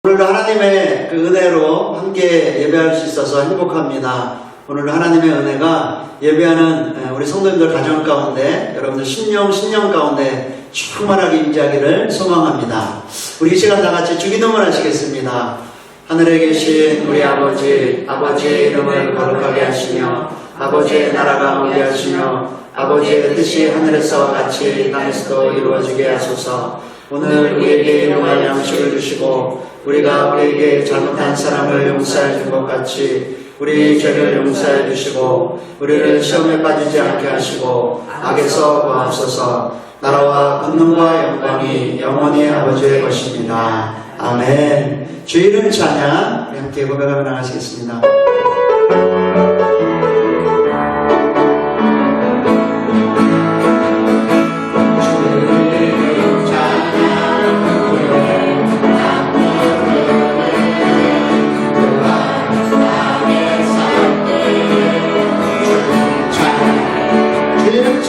오늘도 하나님의 그 은혜로 함께 예배할 수 있어서 행복합니다. 오늘도 하나님의 은혜가 예배하는 우리 성도님들 가정 가운데, 여러분들 신령 가운데 충만하게 임재하기를 소망합니다. 우리 이 시간 다 같이 주기도문 하시겠습니다. 하늘에 계신 우리 아버지의 이름을 거룩하게 하시며 아버지의 나라가 오게 하시며 아버지의 뜻이 하늘에서 같이 땅에서도 이루어지게 하소서. 오늘 우리에게 일용할 양식을 주시고 우리가 우리에게 잘못한 사람을 용서해 준 것 같이 우리 죄를 용서해 주시고 우리를 시험에 빠지지 않게 하시고 악에서 구하옵소서. 나라와 권능과 영광이 영원히 아버지의 것입니다. 아멘. 주 이름 찬양 우리 함께 고백하며 나가시겠습니다. 주님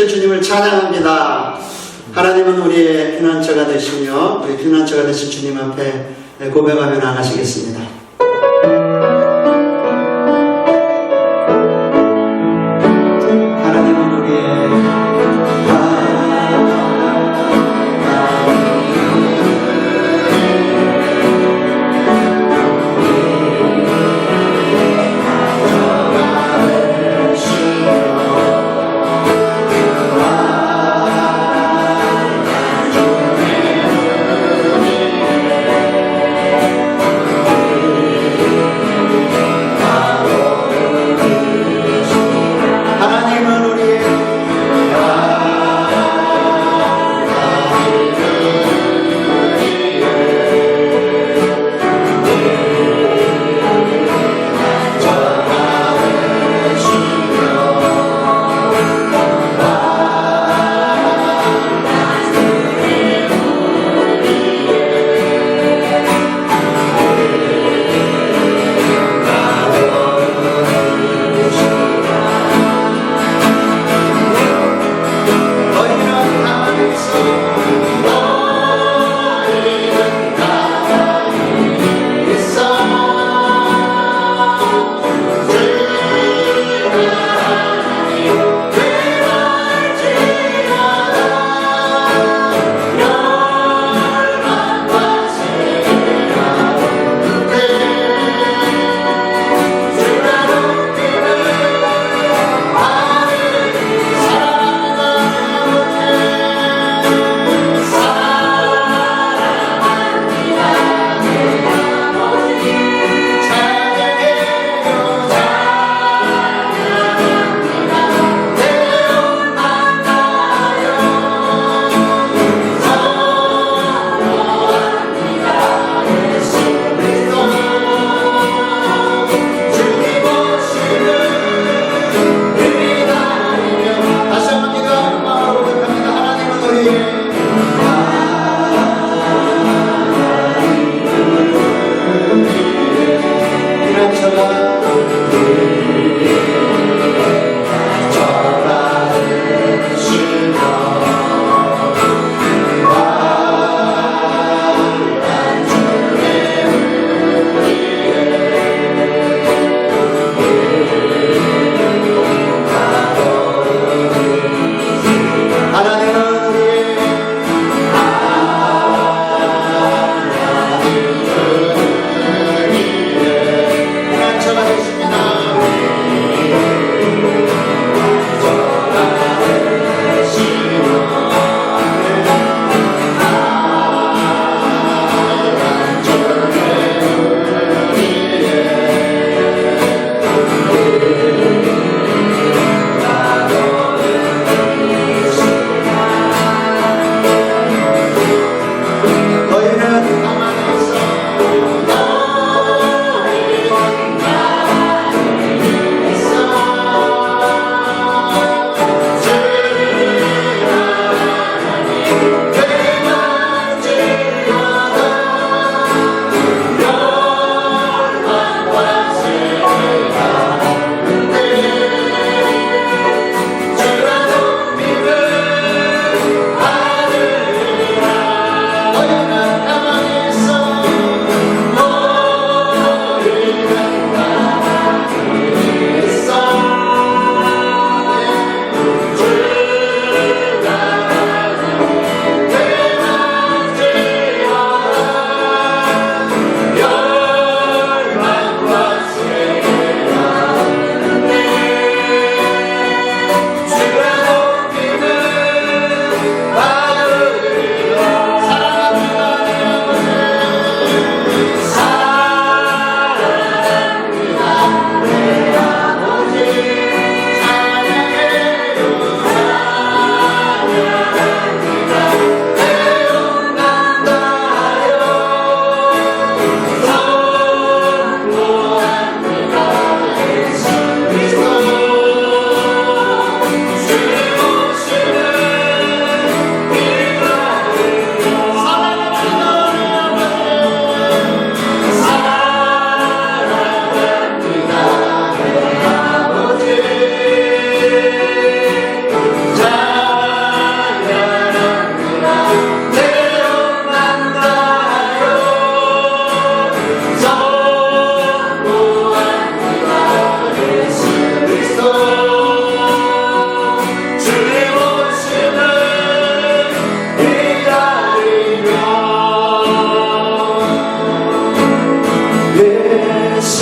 되실 주님을 찬양합니다. 하나님은 우리의 피난처가 되시며 우리 피난처가 되신 주님 앞에 고백하며 나가시겠습니다. 하나님은 우리의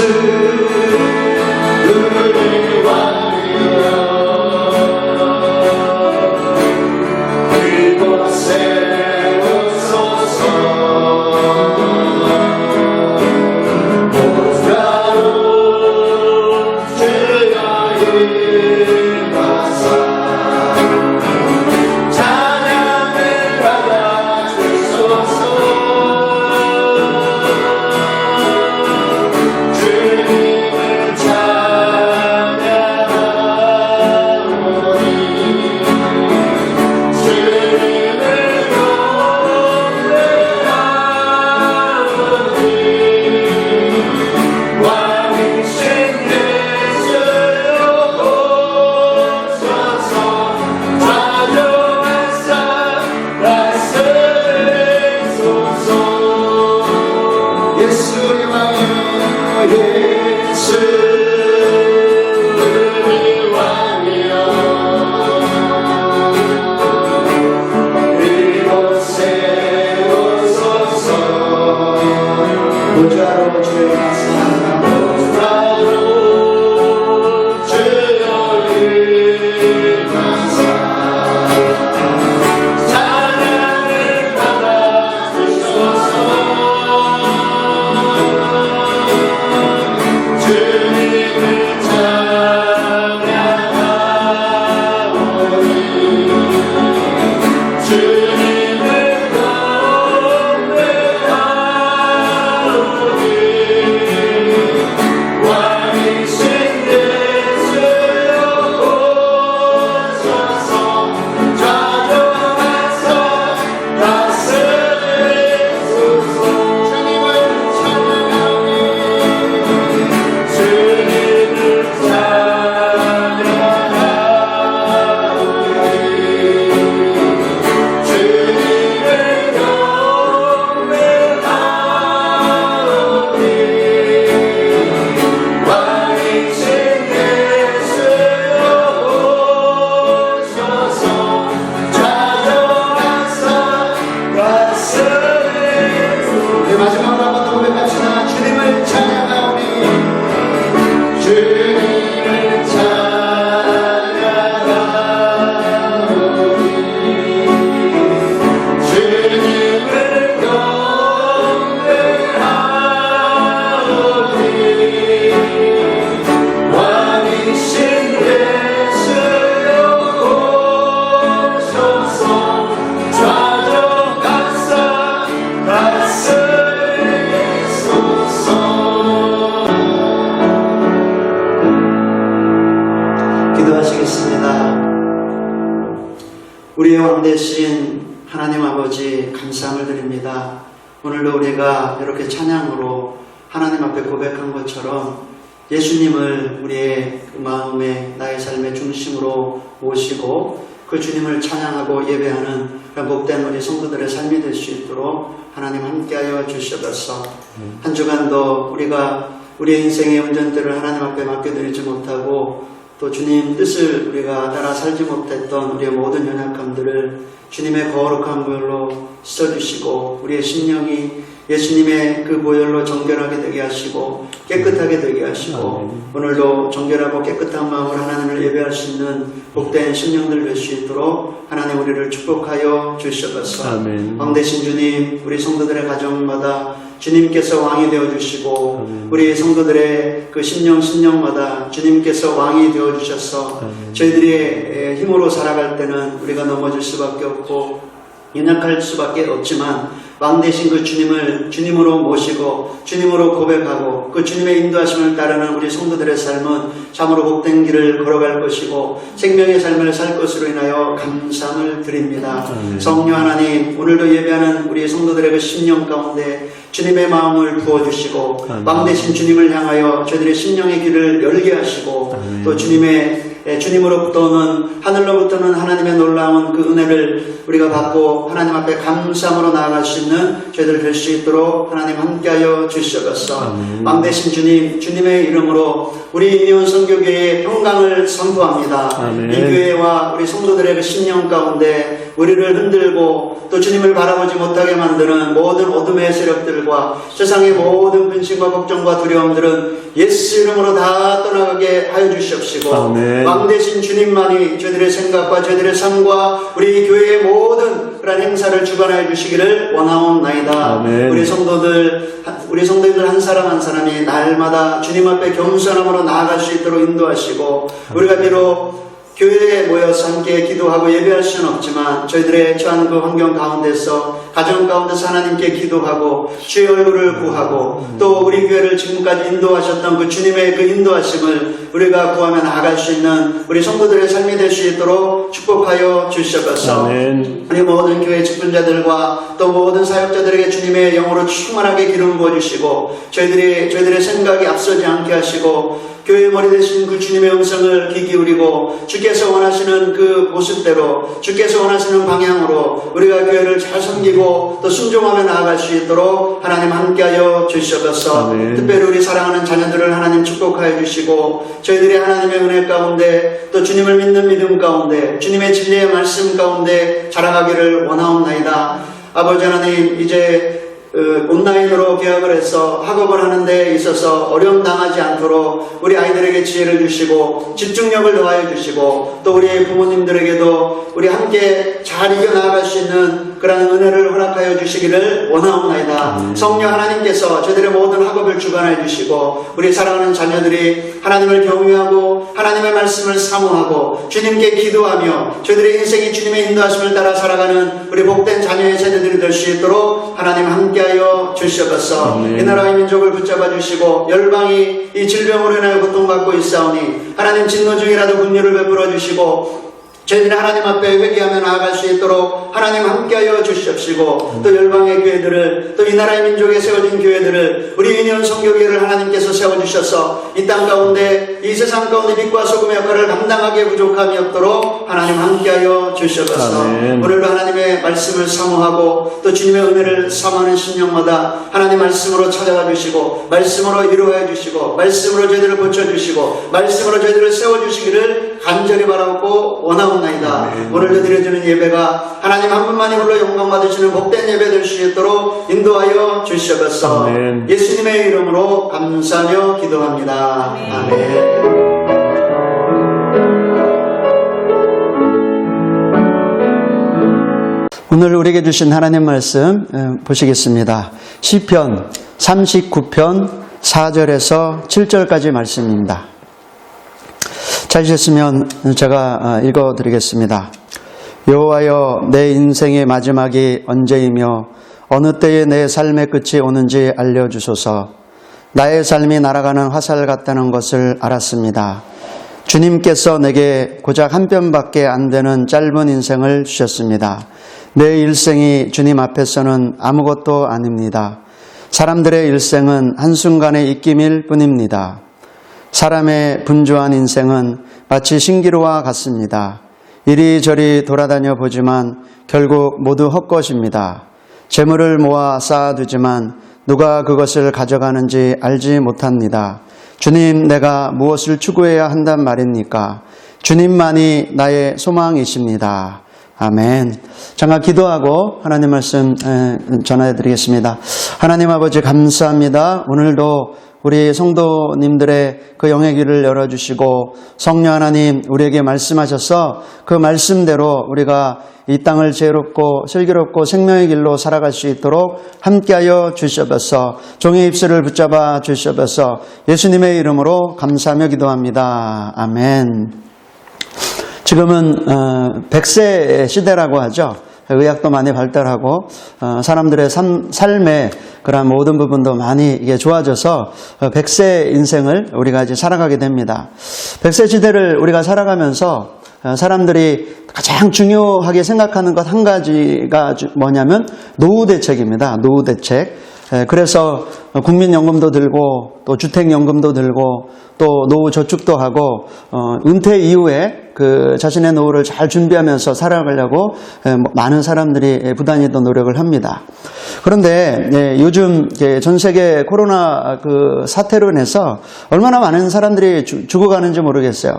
우리 왕이여 이곳에 오소서 보좌로 주여 임하사 찬양을 받아주소서 주님을 찬양하오니 주님을 경배하오니 왕이신 예수여 오소서 자정하사 다스리소서 예수의 왕이여 예수 우리 왕이여 이곳에 오소서 보좌로 주여 임하사 보좌로 주여 임하사 찬양을 받아주소서 주님을 찬양하오니 주님을 경배하오니 왕이신 예수여 오소서 자정하사 다스리소서 주님을 찬양하오니 주님을 찬양하오니 주님을 경배하오니 왕이신 예수여 오소서 자정하사 다스리소서 우리 마지막으로 한번 더 고백합시다. 주님을 찬양하오니 주님을 찬양하오니 주님을 경배하오니 왕이신 예수여 오소서 자정하사 다스리소서 기도하시겠습니다. 우리의 왕 대신 하나님 아버지 감사함을 드립니다. 오늘도 우리가 이렇게 찬양으로 하나님 앞에 고백한 것처럼 예수님을 우리의 그 마음에 나의 삶의 중심으로 모시고 그 주님을 찬양하고 예배하는 그런 복된 우리 성도들의 삶이 될 수 있도록 하나님 함께하여 주시옵소서. 한 주간도 우리가 우리의 인생의 운전대를 하나님 앞에 맡겨드리지 못하고 또 주님 뜻을 우리가 따라 살지 못했던 우리의 모든 연약함들을 주님의 거룩한 보혈로 씻어주시고 우리의 심령이 예수님의 그 보혈로 정결하게 되게 하시고 깨끗하게 되게 하시고 오늘도 정결하고 깨끗한 마음으로 하나님을 예배할 수 있는 복된 심령들 될 수 있도록 하나님 우리를 축복하여 주시옵소서. 왕 대신 주님 우리 성도들의 가정마다 주님께서 왕이 되어주시고 우리 성도들의 그 심령마다 주님께서 왕이 되어주셔서 저희들이 힘으로 살아갈 때는 우리가 넘어질 수밖에 없고 연약할 수밖에 없지만 왕 대신 그 주님을 주님으로 모시고 주님으로 고백하고 그 주님의 인도하심을 따르는 우리 성도들의 삶은 참으로 복된 길을 걸어갈 것이고 생명의 삶을 살 것으로 인하여 감사함을 드립니다. 성령 하나님 오늘도 예배하는 우리 성도들의 그 심령 가운데 주님의 마음을 부어주시고 왕 대신 주님을 향하여 저희들의 심령의 길을 열게 하시고 또 주님으로부터 오는 하늘로부터는 하나님의 놀라운 그 은혜를 우리가 받고 하나님 앞에 감사함으로 나아갈 수 있는 저희들 될 수 있도록 하나님 함께하여 주시옵소서. 왕 대신 주님, 주님의 이름으로 우리 인연 선교교회의 평강을 선포합니다. 아멘. 이 교회와 우리 성도들의 그 신령 가운데 우리를 흔들고 또 주님을 바라보지 못하게 만드는 모든 어둠의 세력들과 세상의 모든 근심과 걱정과 두려움들은 예수 이름으로 다 떠나가게 하여 주시옵시고 아멘. 왕 대신 주님만이 저희들의 생각과 저희들의 삶과 우리 교회의 모든 그런 행사를 주관하여 주시기를 원하옵나이다. 아멘. 우리 성도들 한 사람 한 사람이 날마다 주님 앞에 겸손함으로 나아갈 수 있도록 인도하시고 우리가 비록 교회에 모여서 함께 기도하고 예배할 수는 없지만 저희들의 처한 그 환경 가운데서 가정 가운데서 하나님께 기도하고 주의 얼굴을 구하고 또 우리 교회를 지금까지 인도하셨던 그 주님의 그 인도하심을 우리가 구하며 나아갈 수 있는 우리 성도들의 삶이 될 수 있도록 축복하여 주시옵소서. 아멘. 우리 모든 교회 직분자들과 또 모든 사역자들에게 주님의 영으로 충만하게 기름 부어주시고 저희들의 생각이 앞서지 않게 하시고 교회의 머리 되신 그 주님의 음성을 귀 기울이고 주께서 원하시는 그 모습대로 주께서 원하시는 방향으로 우리가 교회를 잘 섬기고 또 순종하며 나아갈 수 있도록 하나님 함께하여 주시옵소서. 아멘. 특별히 우리 사랑하는 자녀들을 하나님 축복하여 주시고 저희들이 하나님의 은혜 가운데 또 주님을 믿는 믿음 가운데 주님의 진리의 말씀 가운데 자라가기를 원하옵나이다. 아버지 하나님, 이제 온라인으로 개학을 해서 학업을 하는 데 있어서 어려움 당하지 않도록 우리 아이들에게 지혜를 주시고 집중력을 더하여 주시고 또 우리 부모님들에게도 우리 함께 잘 이겨나갈 수 있는 그런 은혜를 허락하여 주시기를 원하옵나이다. 성령 하나님께서 저희들의 모든 학업을 주관하여 주시고 우리 사랑하는 자녀들이 하나님을 경외하고 하나님의 말씀을 사모하고 주님께 기도하며 저희들의 인생이 주님의 인도하심을 따라 살아가는 우리 복된 자녀의 세대들이 될 수 있도록 하나님 함께하여 주시옵소서. 이 나라의 민족을 붙잡아 주시고 열방이 이 질병으로 인하여 고통받고 있사오니 하나님 진노 중이라도 긍휼을 베풀어 주시고 저희들이 하나님 앞에 회개하며 나아갈 수 있도록 하나님 함께하여 주시옵시고 또 열방의 교회들을 또 이 나라의 민족에 세워진 교회들을 우리 인연 선교교회를 하나님께서 세워주셔서 이 땅 가운데 이 세상 가운데 빛과 소금의 역할을 감당하기에 부족함이 없도록 하나님 함께하여 주시옵소서. 아멘. 오늘도 하나님의 말씀을 사모하고 또 주님의 은혜를 사모하는 심령마다 하나님 말씀으로 찾아와 주시고 말씀으로 이루어 주시고 말씀으로 저희들을 고쳐주시고 말씀으로 저희들을 세워주시기를 간절히 바라고 원하옵나이다. 오늘도 드려지는 예배가 하나님 한 분만이 홀로 영광 받으시는 복된 예배 될 수 있도록 인도하여 주시옵소서. 아멘. 예수님의 이름으로 감사하며 기도합니다. 아멘. 오늘 우리에게 주신 하나님 말씀 보시겠습니다. 시편 39편 4절에서 7절까지 말씀입니다. 찾으셨으면 제가 읽어드리겠습니다. 여호와여, 내 인생의 마지막이 언제이며 어느 때에 내 삶의 끝이 오는지 알려주소서. 나의 삶이 날아가는 화살 같다는 것을 알았습니다. 주님께서 내게 고작 한 편밖에 안 되는 짧은 인생을 주셨습니다. 내 일생이 주님 앞에서는 아무것도 아닙니다. 사람들의 일생은 한순간의 입김일 뿐입니다. 사람의 분주한 인생은 마치 신기루와 같습니다. 이리저리 돌아다녀 보지만 결국 모두 헛것입니다. 재물을 모아 쌓아두지만 누가 그것을 가져가는지 알지 못합니다. 주님, 내가 무엇을 추구해야 한단 말입니까? 주님만이 나의 소망이십니다. 아멘. 잠깐 기도하고 하나님 말씀 전해드리겠습니다. 하나님 아버지 감사합니다. 오늘도 우리 성도님들의 그 영의 길을 열어주시고 성령 하나님 우리에게 말씀하셔서 그 말씀대로 우리가 이 땅을 지혜롭고 슬기롭고 생명의 길로 살아갈 수 있도록 함께하여 주시옵소서. 종의 입술을 붙잡아 주시옵소서. 예수님의 이름으로 감사하며 기도합니다. 아멘. 지금은 100세 시대라고 하죠. 의학도 많이 발달하고 사람들의 삶의 그런 모든 부분도 많이 이게 좋아져서 100세 인생을 우리가 이제 살아가게 됩니다. 100세 시대를 우리가 살아가면서 사람들이 가장 중요하게 생각하는 것 한 가지가 뭐냐면 노후 대책입니다. 노후 대책. 그래서 국민연금도 들고 또 주택연금도 들고 또 노후저축도 하고 은퇴 이후에 그 자신의 노후를 잘 준비하면서 살아가려고 많은 사람들이 부단히 또 노력을 합니다. 그런데 요즘 전 세계 코로나 그 사태로 인해서 얼마나 많은 사람들이 죽어가는지 모르겠어요.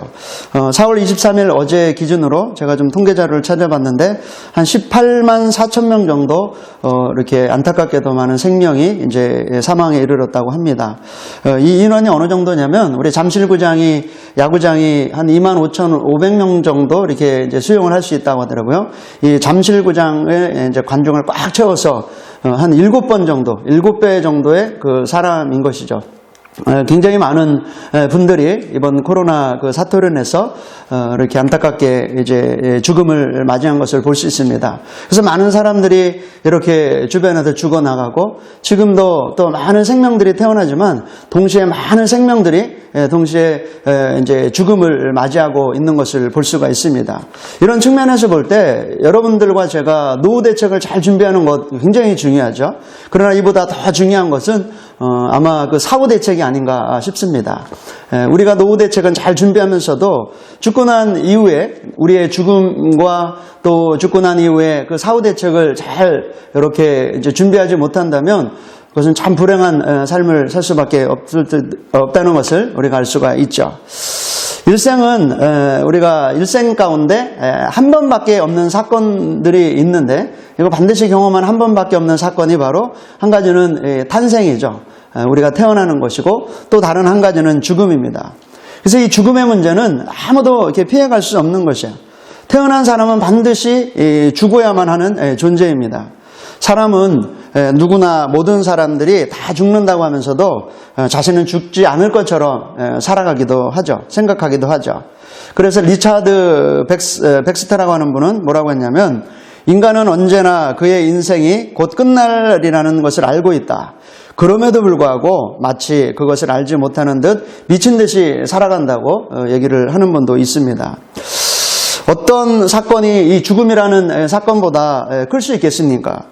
4월 23일 어제 기준으로 제가 좀 통계 자료를 찾아봤는데 한 18만 4천 명 정도 이렇게 안타깝게도 많은 생명이 이제 사망에 이르렀다고 합니다. 이 인원이 어느 정도냐면 우리 잠실구장이 야구장이 한 25,500명 정도 이렇게 이제 수용을 할 수 있다고 하더라고요. 이 잠실구장에 이제 관중을 꽉 채워서 한 7번 정도, 7배 정도의 그 사람인 것이죠. 굉장히 많은 분들이 이번 코로나 그 사태로 인해서 이렇게 안타깝게 이제 죽음을 맞이한 것을 볼 수 있습니다. 그래서 많은 사람들이 이렇게 주변에서 죽어나가고 지금도 또 많은 생명들이 태어나지만 동시에 많은 생명들이 동시에 이제 죽음을 맞이하고 있는 것을 볼 수가 있습니다. 이런 측면에서 볼 때 여러분들과 제가 노후 대책을 잘 준비하는 것 굉장히 중요하죠. 그러나 이보다 더 중요한 것은 아마 그 사후 대책이 아닌가 싶습니다. 우리가 노후 대책은 잘 준비하면서도 죽고 난 이후에 우리의 죽음과 또 죽고 난 이후에 그 사후 대책을 잘 이렇게 이제 준비하지 못한다면 그것은 참 불행한 삶을 살 수밖에 없다는 것을 우리가 알 수가 있죠. 일생은 우리가 일생 가운데 한 번밖에 없는 사건들이 있는데 이거 반드시 경험한 한 번밖에 없는 사건이 바로 한 가지는 탄생이죠. 우리가 태어나는 것이고 또 다른 한 가지는 죽음입니다. 그래서 이 죽음의 문제는 아무도 이렇게 피해갈 수 없는 것이에요. 태어난 사람은 반드시 죽어야만 하는 존재입니다. 사람은 누구나 모든 사람들이 다 죽는다고 하면서도 자신은 죽지 않을 것처럼 살아가기도 하죠. 생각하기도 하죠. 그래서 리차드 백스터라고 하는 분은 뭐라고 했냐면 인간은 언제나 그의 인생이 곧 끝날이라는 것을 알고 있다. 그럼에도 불구하고 마치 그것을 알지 못하는 듯 미친 듯이 살아간다고 얘기를 하는 분도 있습니다. 어떤 사건이 이 죽음이라는 사건보다 클 수 있겠습니까?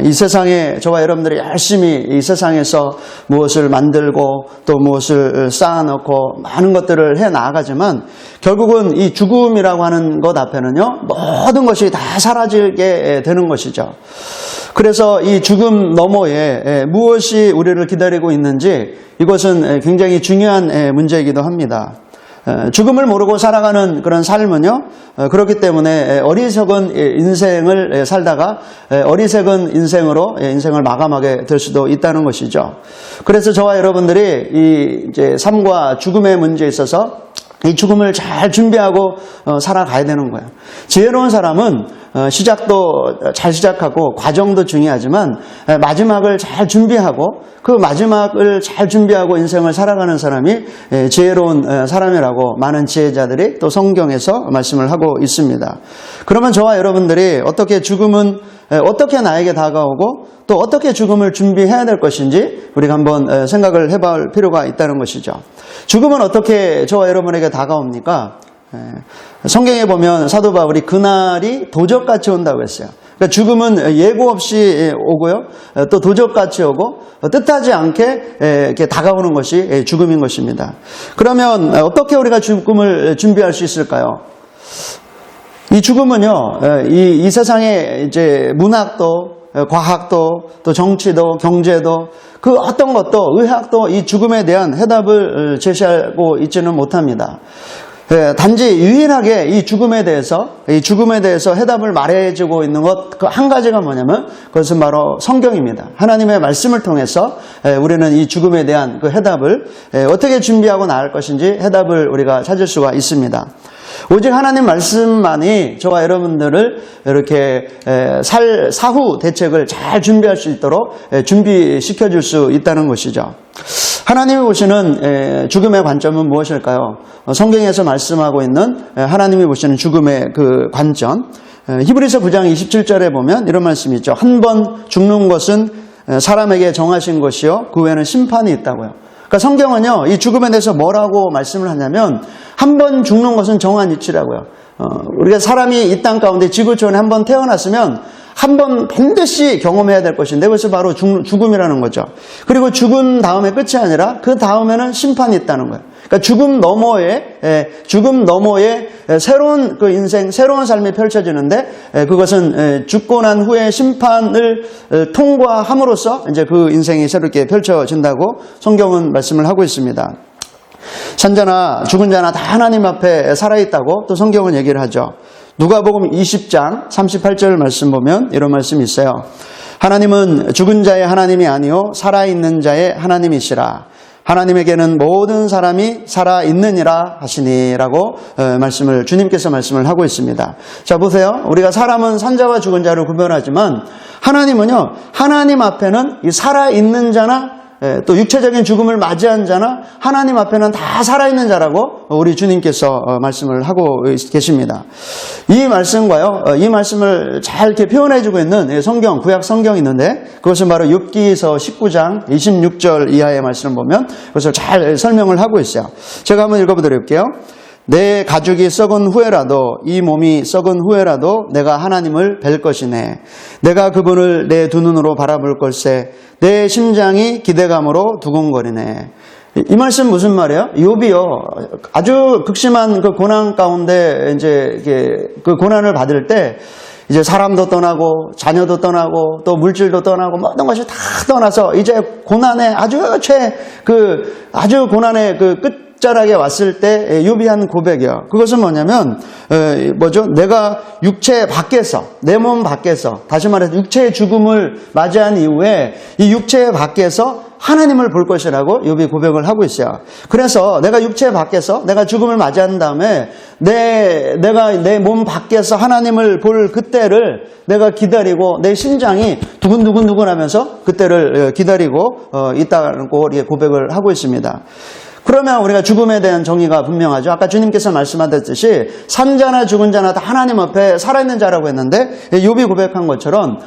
이 세상에 저와 여러분들이 열심히 이 세상에서 무엇을 만들고 또 무엇을 쌓아놓고 많은 것들을 해 나아가지만 결국은 이 죽음이라고 하는 것 앞에는요 모든 것이 다 사라지게 되는 것이죠. 그래서 이 죽음 너머에 무엇이 우리를 기다리고 있는지 이것은 굉장히 중요한 문제이기도 합니다. 죽음을 모르고 살아가는 그런 삶은요 그렇기 때문에 어리석은 인생을 살다가 어리석은 인생으로 인생을 마감하게 될 수도 있다는 것이죠. 그래서 저와 여러분들이 이 이제 삶과 죽음의 문제에 있어서 이 죽음을 잘 준비하고 살아가야 되는 거예요. 지혜로운 사람은 시작도 잘 시작하고 과정도 중요하지만 마지막을 잘 준비하고 그 마지막을 잘 준비하고 인생을 살아가는 사람이 지혜로운 사람이라고 많은 지혜자들이 또 성경에서 말씀을 하고 있습니다. 그러면 저와 여러분들이 어떻게 죽음은 어떻게 나에게 다가오고 또 어떻게 죽음을 준비해야 될 것인지 우리가 한번 생각을 해볼 필요가 있다는 것이죠. 죽음은 어떻게 저와 여러분에게 다가옵니까? 성경에 보면 사도 바울이 그날이 도적같이 온다고 했어요. 그러니까 죽음은 예고 없이 오고요. 또 도적같이 오고 뜻하지 않게 이렇게 다가오는 것이 죽음인 것입니다. 그러면 어떻게 우리가 죽음을 준비할 수 있을까요? 이 죽음은요, 이 세상의 이제 문학도, 과학도, 또 정치도, 경제도, 그 어떤 것도, 의학도 이 죽음에 대한 해답을 제시하고 있지는 못합니다. 단지 유일하게 이 죽음에 대해서 해답을 말해주고 있는 것, 그 한 가지가 뭐냐면, 그것은 바로 성경입니다. 하나님의 말씀을 통해서 우리는 이 죽음에 대한 그 해답을 어떻게 준비하고 나갈 것인지 해답을 우리가 찾을 수가 있습니다. 오직 하나님 말씀만이 저와 여러분들을 이렇게 사후 대책을 잘 준비할 수 있도록 준비시켜 줄 수 있다는 것이죠. 하나님이 보시는 죽음의 관점은 무엇일까요? 성경에서 말씀하고 있는 하나님이 보시는 죽음의 그 관점, 히브리서 9장 27절에 보면 이런 말씀이 있죠. 한 번 죽는 것은 사람에게 정하신 것이요 그 후에는 심판이 있다고요. 그러니까 성경은요 이 죽음에 대해서 뭐라고 말씀을 하냐면 한 번 죽는 것은 정한 이치라고요. 우리가 사람이 이 땅 가운데 지구촌에 한 번 태어났으면 한 번 반드시 경험해야 될 것인데 그것이 바로 죽음이라는 거죠. 그리고 죽은 다음에 끝이 아니라 그 다음에는 심판이 있다는 거예요. 그러니까 죽음 너머에 새로운 그 인생, 새로운 삶이 펼쳐지는데 그것은 죽고 난 후에 심판을 통과함으로써 이제 그 인생이 새롭게 펼쳐진다고 성경은 말씀을 하고 있습니다. 산자나 죽은 자나 다 하나님 앞에 살아있다고 또 성경은 얘기를 하죠. 누가복음 20장 38절 말씀 보면 이런 말씀이 있어요. 하나님은 죽은 자의 하나님이 아니요 살아있는 자의 하나님이시라. 하나님에게는 모든 사람이 살아있느니라 하시니라고 주님께서 말씀을 하고 있습니다. 자, 보세요. 우리가 사람은 산자와 죽은 자를 구별하지만 하나님은요, 하나님 앞에는 이 살아있는 자나 또 육체적인 죽음을 맞이한 자나 하나님 앞에는 다 살아있는 자라고 우리 주님께서 말씀을 하고 계십니다. 이 말씀과요, 이 말씀을 잘 이렇게 표현해주고 있는 성경, 구약 성경이 있는데 그것은 바로 욥기서 19장 26절 이하의 말씀을 보면 그것을 잘 설명을 하고 있어요. 제가 한번 읽어드릴게요. 내 가죽이 썩은 후에라도 이 몸이 썩은 후에라도 내가 하나님을 뵐 것이네. 내가 그분을 내 두 눈으로 바라볼 걸세. 내 심장이 기대감으로 두근거리네. 이 말씀 무슨 말이에요? 욥이요 아주 극심한 그 고난 가운데 이제 그 고난을 받을 때 이제 사람도 떠나고 자녀도 떠나고 또 물질도 떠나고 모든 것이 다 떠나서 이제 고난의 아주 고난의 그 끝자락에 왔을 때 욥이 한 고백이요. 그것은 뭐냐면 내가 육체 밖에서 내 몸 밖에서 다시 말해서 육체의 죽음을 맞이한 이후에 이 육체 밖에서 하나님을 볼 것이라고 욥이 고백을 하고 있어요. 그래서 내가 육체 밖에서 내가 죽음을 맞이한 다음에 내가 내 몸 밖에서 하나님을 볼 그때를 내가 기다리고 내 심장이 두근두근 하면서 그때를 기다리고 있다고 고백을 하고 있습니다. 그러면 우리가 죽음에 대한 정의가 분명하죠. 아까 주님께서 말씀하셨듯이 산자나 죽은 자나 다 하나님 앞에 살아있는 자라고 했는데 욥이 고백한 것처럼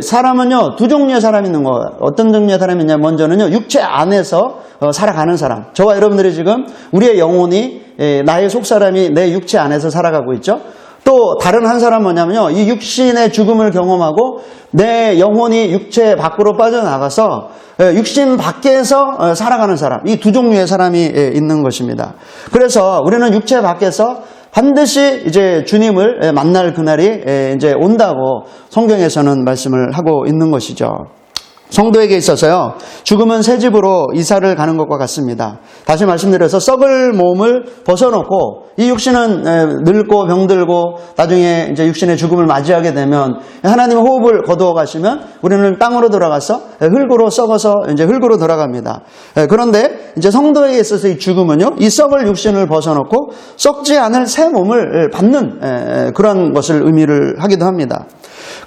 사람은요 두 종류의 사람이 있는 거예요. 어떤 종류의 사람이 있냐, 먼저는요 육체 안에서 살아가는 사람. 저와 여러분들이 지금 우리의 영혼이 나의 속사람이 내 육체 안에서 살아가고 있죠. 또 다른 한 사람은 뭐냐면요 이 육신의 죽음을 경험하고 내 영혼이 육체 밖으로 빠져나가서 육신 밖에서 살아가는 사람, 이 두 종류의 사람이 있는 것입니다. 그래서 우리는 육체 밖에서 반드시 이제 주님을 만날 그날이 이제 온다고 성경에서는 말씀을 하고 있는 것이죠. 성도에게 있어서요 죽음은 새 집으로 이사를 가는 것과 같습니다. 다시 말씀드려서 썩을 몸을 벗어놓고 이 육신은 늙고 병들고 나중에 이제 육신의 죽음을 맞이하게 되면 하나님의 호흡을 거두어 가시면 우리는 땅으로 돌아가서 흙으로 썩어서 이제 흙으로 돌아갑니다. 그런데 이제 성도에게 있어서 이 죽음은요 이 썩을 육신을 벗어놓고 썩지 않을 새 몸을 받는 그런 것을 의미를 하기도 합니다.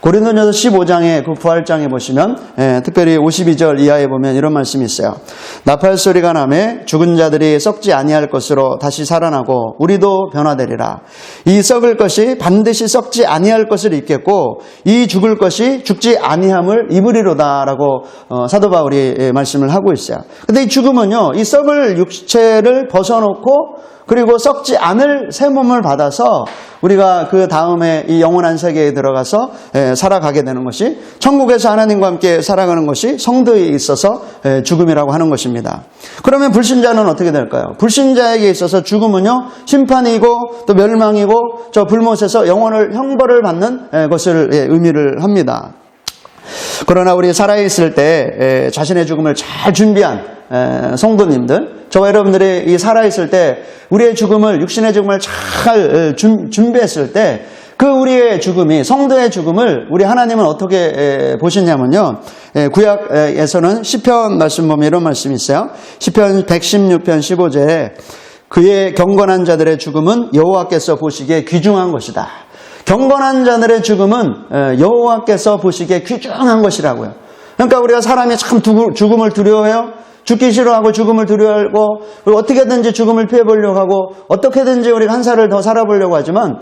고린도전서 15장의 그 부활장에 보시면 특별히 52절 이하에 보면 이런 말씀이 있어요. 나팔 소리가 나매 죽은 자들이 썩지 아니할 것으로 다시 살아나고 우리도 변화되리라. 이 썩을 것이 반드시 썩지 아니할 것을 입겠고 이 죽을 것이 죽지 아니함을 입으리로다라고 사도 바울이 말씀을 하고 있어요. 근데 이 죽음은요 이 썩을 육체를 벗어놓고 그리고 썩지 않을 새 몸을 받아서 우리가 그 다음에 이 영원한 세계에 들어가서 살아가게 되는 것이 천국에서 하나님과 함께 살아가는 것이 성도에 있어서 죽음이라고 하는 것입니다. 그러면 불신자는 어떻게 될까요? 불신자에게 있어서 죽음은요 심판이고 또 멸망이고 저 불못에서 영원을 형벌을 받는 것을 의미를 합니다. 그러나 우리 살아있을 때 자신의 죽음을 잘 준비한 성도님들, 저와 여러분들이 이 살아있을 때 우리의 죽음을, 육신의 죽음을 잘 준비했을 때 그 우리의 죽음이, 성도의 죽음을 우리 하나님은 어떻게 보시냐면요, 구약에서는 시편 말씀 보면 이런 말씀이 있어요. 시편 116편 15절에 그의 경건한 자들의 죽음은 여호와께서 보시기에 귀중한 것이다. 경건한 자들의 죽음은 여호와께서 보시기에 귀중한 것이라고요. 그러니까 우리가 사람이 참 죽음을 두려워해요. 죽기 싫어하고 죽음을 두려워하고 어떻게든지 죽음을 피해보려고 하고 어떻게든지 우리가 한 살을 더 살아보려고 하지만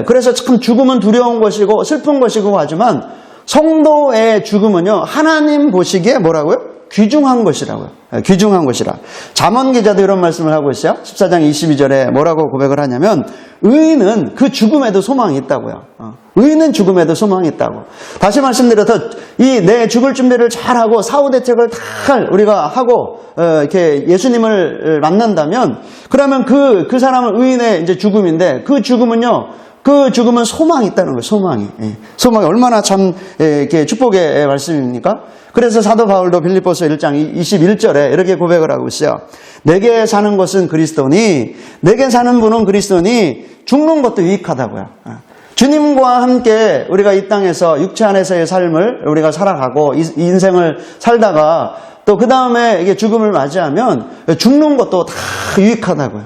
그래서 참 죽음은 두려운 것이고 슬픈 것이고 하지만 성도의 죽음은요 하나님 보시기에 뭐라고요? 귀중한 것이라고요. 귀중한 것이라. 잠언 기자도 이런 말씀을 하고 있어요. 14장 22절에 뭐라고 고백을 하냐면 의인은 그 죽음에도 소망이 있다고요. 의인은 죽음에도 소망이 있다고. 다시 말씀드려서 이 내 죽을 준비를 잘하고 사후 대책을 잘 우리가 하고 이렇게 예수님을 만난다면 그러면 그 사람은 의인의 이제 죽음인데 그 죽음은 소망이 있다는 거예요. 소망이 얼마나 참 이렇게 축복의 말씀입니까? 그래서 사도 바울도 빌립보서 1장 21절에 이렇게 고백을 하고 있어요. 내게 사는 것은 그리스도니 내게 사는 분은 그리스도니 죽는 것도 유익하다고요. 주님과 함께 우리가 이 땅에서 육체 안에서의 삶을 우리가 살아가고 이 인생을 살다가 또 그 다음에 이게 죽음을 맞이하면 죽는 것도 다 유익하다고요.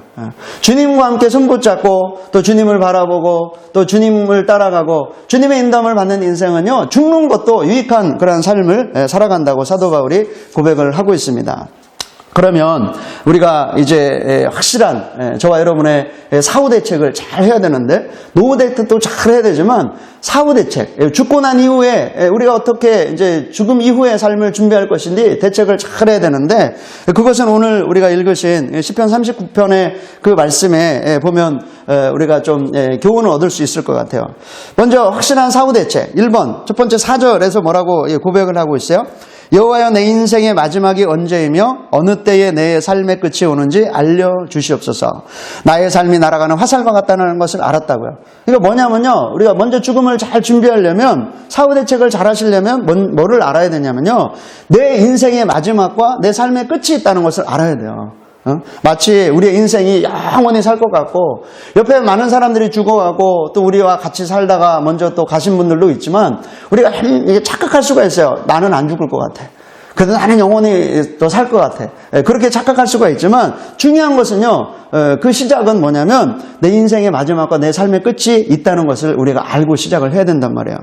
주님과 함께 손붙잡고 또 주님을 바라보고 또 주님을 따라가고 주님의 인도함을 받는 인생은요, 죽는 것도 유익한 그런 삶을 살아간다고 사도 바울이 고백을 하고 있습니다. 그러면 우리가 이제 확실한 저와 여러분의 사후 대책을 잘 해야 되는데 노후 대책도 잘 해야 되지만 사후 대책, 죽고 난 이후에 우리가 어떻게 이제 죽음 이후의 삶을 준비할 것인지 대책을 잘 해야 되는데 그것은 오늘 우리가 읽으신 시편 39편의 그 말씀에 보면 우리가 좀 교훈을 얻을 수 있을 것 같아요. 먼저 확실한 사후 대책 1번 첫 번째 4절에서 뭐라고 고백을 하고 있어요? 여호와여 내 인생의 마지막이 언제이며 어느 때에 내 삶의 끝이 오는지 알려주시옵소서. 나의 삶이 날아가는 화살과 같다는 것을 알았다고요. 이거 뭐냐면요, 우리가 먼저 죽음을 잘 준비하려면 사후 대책을 잘 하시려면 뭐를 알아야 되냐면요, 내 인생의 마지막과 내 삶의 끝이 있다는 것을 알아야 돼요. 마치 우리의 인생이 영원히 살 것 같고 옆에 많은 사람들이 죽어가고 또 우리와 같이 살다가 먼저 또 가신 분들도 있지만 우리가 착각할 수가 있어요. 나는 안 죽을 것 같아. 그래도 나는 영원히 더 살 것 같아. 그렇게 착각할 수가 있지만 중요한 것은요, 그 시작은 뭐냐면 내 인생의 마지막과 내 삶의 끝이 있다는 것을 우리가 알고 시작을 해야 된단 말이에요.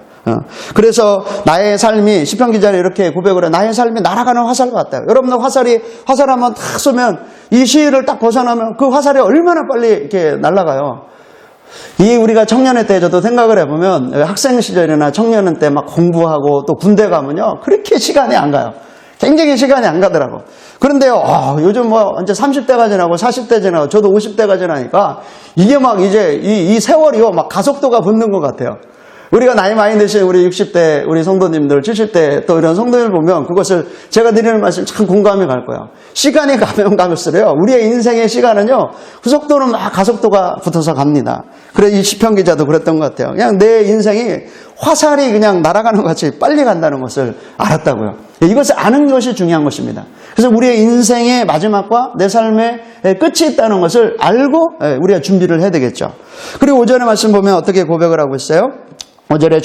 그래서 나의 삶이 시편 기자는 이렇게 고백을 해요. 나의 삶이 날아가는 화살 같다. 여러분들 화살 한번 탁 쏘면 이 시위를 딱 벗어나면 그 화살이 얼마나 빨리 이렇게 날아가요. 우리가 청년회 때 저도 생각을 해보면 학생 시절이나 청년회 때 막 공부하고 또 군대 가면요, 그렇게 시간이 안 가요. 굉장히 시간이 안 가더라고. 그런데요, 요즘 이제 30대가 지나고 40대 지나고 저도 50대가 지나니까 이게 막 이제 이 세월이요, 막 가속도가 붙는 것 같아요. 우리가 나이 많이 드신 우리 60대, 우리 성도님들, 70대 또 이런 성도들 보면 그것을 제가 드리는 말씀 참 공감이 갈 거예요. 시간이 가면 갈수록요, 우리의 인생의 시간은요, 그 속도는 막 가속도가 붙어서 갑니다. 그래, 이 시편 기자도 그랬던 것 같아요. 그냥 내 인생이 화살이 그냥 날아가는 것 같이 빨리 간다는 것을 알았다고요. 이것을 아는 것이 중요한 것입니다. 그래서 우리의 인생의 마지막과 내 삶의 끝이 있다는 것을 알고 우리가 준비를 해야 되겠죠. 그리고 5절의 말씀 보면 어떻게 고백을 하고 있어요? 5절에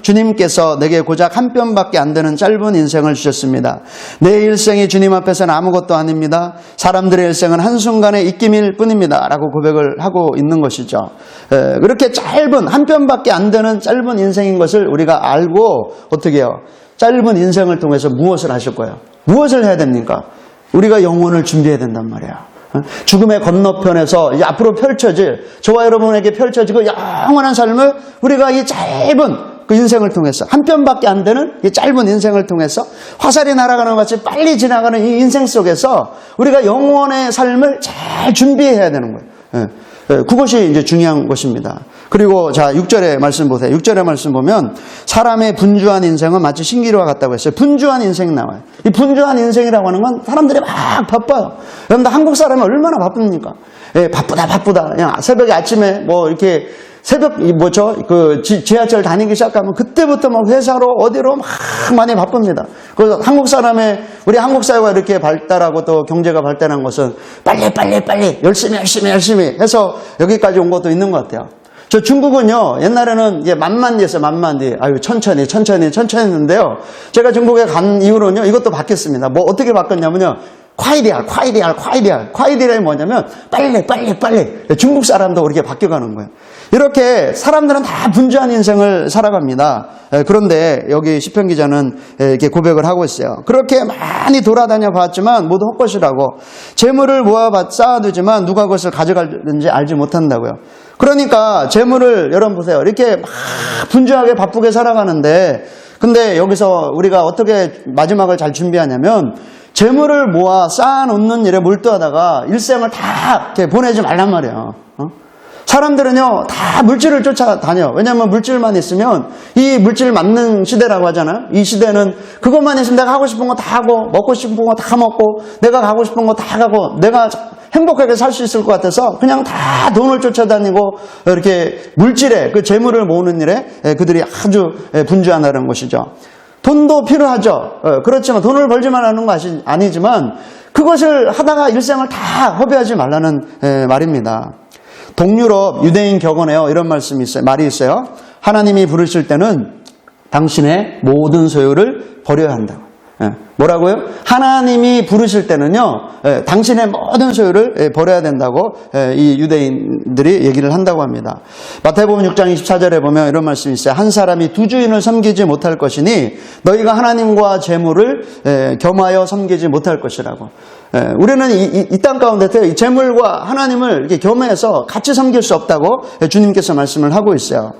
주님께서 내게 고작 한 뼘밖에 안 되는 짧은 인생을 주셨습니다. 내 일생이 주님 앞에서는 아무것도 아닙니다. 사람들의 일생은 한순간의 입김일 뿐입니다. 라고 고백을 하고 있는 것이죠. 그렇게 짧은 한 뼘밖에 안 되는 짧은 인생인 것을 우리가 알고 어떻게 해요? 짧은 인생을 통해서 무엇을 하실 거예요? 무엇을 해야 됩니까? 우리가 영혼을 준비해야 된단 말이에요. 죽음의 건너편에서 이제 앞으로 펼쳐질, 저와 여러분에게 펼쳐질 그 영원한 삶을 우리가 이 짧은 그 인생을 통해서, 한 편밖에 안 되는 이 짧은 인생을 통해서 화살이 날아가는 것 같이 빨리 지나가는 이 인생 속에서 우리가 영원의 삶을 잘 준비해야 되는 거예요. 그것이 이제 중요한 것입니다. 그리고 자, 6절의 말씀 보세요. 6절의 말씀 보면 사람의 분주한 인생은 마치 신기루와 같다고 했어요. 분주한 인생이 나와요. 이 분주한 인생이라고 하는 건 사람들이 막 바빠요. 여러분들 한국 사람이 얼마나 바쁩니까? 바쁘다. 그냥 새벽에 아침에 이렇게 새벽 지하철 다니기 시작하면 그때부터 막 회사로 어디로 막 많이 바쁩니다. 그래서 우리 한국 사회가 이렇게 발달하고 또 경제가 발달한 것은 빨리 열심히 해서 여기까지 온 것도 있는 것 같아요. 저 중국은요, 옛날에는 이게 만만디였어요. 만만디. 천천히 했는데요. 제가 중국에 간 이후로는요, 이것도 바뀌었습니다. 어떻게 바뀌었냐면요, 콰이디알이 뭐냐면 빨리. 중국 사람도 그렇게 바뀌어가는 거예요. 이렇게 사람들은 다 분주한 인생을 살아갑니다. 그런데 여기 시편 기자는 이렇게 고백을 하고 있어요. 그렇게 많이 돌아다녀 봤지만 모두 헛것이라고, 재물을 쌓아두지만 누가 그것을 가져갈는지 알지 못한다고요. 그러니까 재물을, 여러분 보세요. 이렇게 막 분주하게 바쁘게 살아가는데 근데 여기서 우리가 어떻게 마지막을 잘 준비하냐면 재물을 모아 쌓아놓는 일에 몰두하다가 일생을 다 이렇게 보내지 말란 말이에요. 사람들은요 다 물질을 쫓아다녀. 왜냐하면 물질만 있으면, 이 물질 맞는 시대라고 하잖아요. 이 시대는 그것만 있으면 내가 하고 싶은 거 다 하고 먹고 싶은 거 다 먹고 내가 가고 싶은 거 다 가고 내가 행복하게 살 수 있을 것 같아서 그냥 다 돈을 쫓아다니고 이렇게 물질에 그 재물을 모으는 일에 그들이 아주 분주하다는 것이죠. 돈도 필요하죠. 그렇지만 돈을 벌지만 하는 것이 아니지만 그것을 하다가 일생을 다 허비하지 말라는 말입니다. 동유럽 유대인 격언에요 이런 말씀이 있어요. 말이 있어요. 하나님이 부르실 때는 당신의 모든 소유를 버려야 한다고. 뭐라고요? 하나님이 부르실 때는요 당신의 모든 소유를 버려야 된다고 이 유대인들이 얘기를 한다고 합니다. 마태복음 6장 24절에 보면 이런 말씀이 있어요. 한 사람이 두 주인을 섬기지 못할 것이니 너희가 하나님과 재물을 겸하여 섬기지 못할 것이라고. 우리는 이 땅 가운데 이 재물과 하나님을 이렇게 겸해서 같이 섬길 수 없다고 주님께서 말씀을 하고 있어요.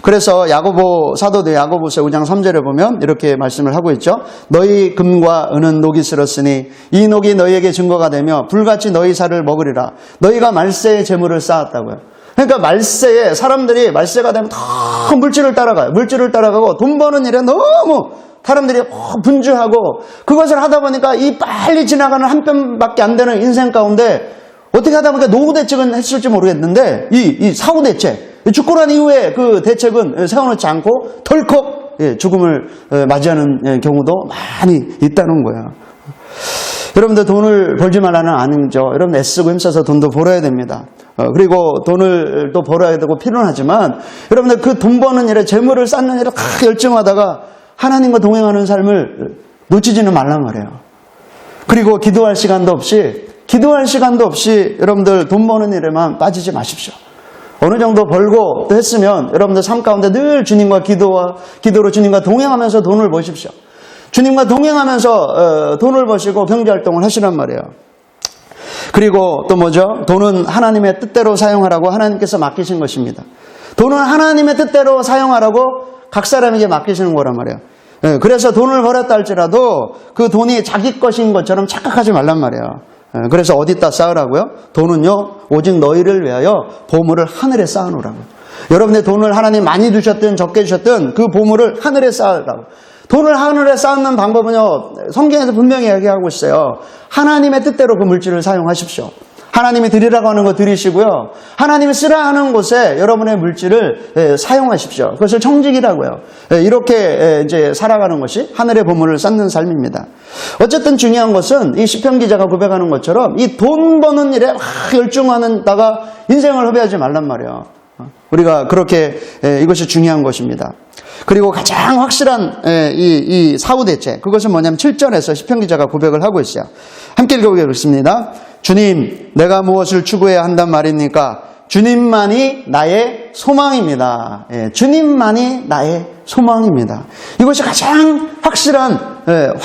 그래서 야고보 사도들 야고보서 5장 3절에 보면 이렇게 말씀을 하고 있죠. 너희 금과 은은 녹이 슬었으니 이 녹이 너희에게 증거가 되며 불같이 너희 살을 먹으리라. 너희가 말세의 재물을 쌓았다고요. 그러니까 말세에 사람들이 말세가 되면 다 물질을 따라가요. 물질을 따라가고 돈 버는 일에 너무 사람들이 분주하고 그것을 하다 보니까 이 빨리 지나가는 한 편밖에 안 되는 인생 가운데 어떻게 하다 보니까 노후 대책은 했을지 모르겠는데 이 사후 대책, 죽고 난 이후에 그 대책은 세워놓지 않고 덜컥 죽음을 맞이하는 경우도 많이 있다는 거예요. 여러분들 돈을 벌지 말라는 아니죠. 여러분 애쓰고 힘써서 돈도 벌어야 됩니다. 그리고 돈을 또 벌어야 되고 필요하지만 여러분들 그 돈 버는 일에 재물을 쌓는 일에 다 열정하다가 하나님과 동행하는 삶을 놓치지는 말란 말이에요. 그리고 기도할 시간도 없이 여러분들 돈 버는 일에만 빠지지 마십시오. 어느 정도 벌고 또 했으면 여러분들 삶 가운데 늘 주님과 기도로 주님과 동행하면서 돈을 버십시오. 주님과 동행하면서 돈을 버시고 경제활동을 하시란 말이에요. 그리고 또 뭐죠? 돈은 하나님의 뜻대로 사용하라고 하나님께서 맡기신 것입니다. 돈은 하나님의 뜻대로 사용하라고 각 사람에게 맡기시는 거란 말이에요. 그래서 돈을 벌었다 할지라도 그 돈이 자기 것인 것처럼 착각하지 말란 말이에요. 그래서 어디다 쌓으라고요? 돈은요 오직 너희를 위하여 보물을 하늘에 쌓아놓으라고. 여러분의 돈을 하나님 많이 주셨든 적게 주셨든 그 보물을 하늘에 쌓으라고. 돈을 하늘에 쌓는 방법은요 성경에서 분명히 얘기하고 있어요. 하나님의 뜻대로 그 물질을 사용하십시오. 하나님이 드리라고 하는 거 드리시고요. 하나님이 쓰라 하는 곳에 여러분의 물질을 사용하십시오. 그것을 청직이라고요. 이렇게 이제 살아가는 것이 하늘의 보물을 쌓는 삶입니다. 어쨌든 중요한 것은 이 시편 기자가 고백하는 것처럼 이 돈 버는 일에 열중하다가 인생을 허비하지 말란 말이에요. 우리가 그렇게 이것이 중요한 것입니다. 그리고 가장 확실한 이 사후 대책, 그것은 뭐냐면 7절에서 시편 기자가 고백을 하고 있어요. 함께 읽어보겠습니다. 주님, 내가 무엇을 추구해야 한단 말입니까? 주님만이 나의 소망입니다. 주님만이 나의 소망입니다. 이것이 가장 확실한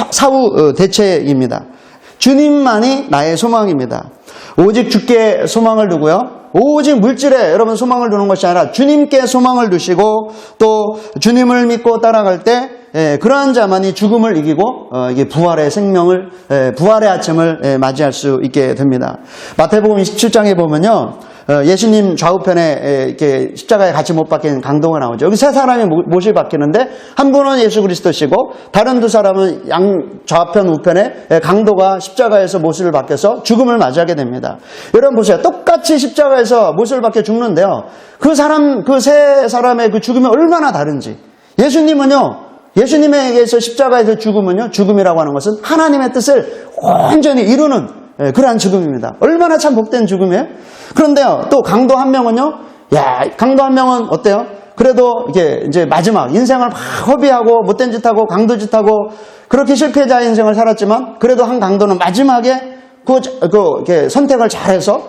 사후 대책입니다. 주님만이 나의 소망입니다. 오직 주께 소망을 두고요. 오직 물질에 여러분 소망을 두는 것이 아니라 주님께 소망을 두시고 또 주님을 믿고 따라갈 때 그러한 자만이 죽음을 이기고 이게 부활의 생명을 부활의 아침을 맞이할 수 있게 됩니다. 마태복음 27장에 보면요. 예수님 좌우편에 이렇게 십자가에 같이 못 박힌 강도가 나오죠. 여기 세 사람이 못을 박히는데 한 분은 예수 그리스도시고 다른 두 사람은 양 좌편 우편에 강도가 십자가에서 못을 박혀서 죽음을 맞이하게 됩니다. 여러분 보세요. 똑같이 십자가에서 못을 박혀 죽는데요. 그 세 사람의 그 죽음이 얼마나 다른지. 예수님에게서 십자가에서 죽음은요. 죽음이라고 하는 것은 하나님의 뜻을 온전히 이루는 그러한 죽음입니다. 얼마나 참 복된 죽음이에요? 그런데요, 또 강도 한 명은요, 강도 한 명은 어때요? 그래도 이게 이제 마지막 인생을 막 허비하고 못된 짓하고 강도 짓하고 그렇게 실패자 인생을 살았지만 그래도 한 강도는 마지막에 이렇게 선택을 잘해서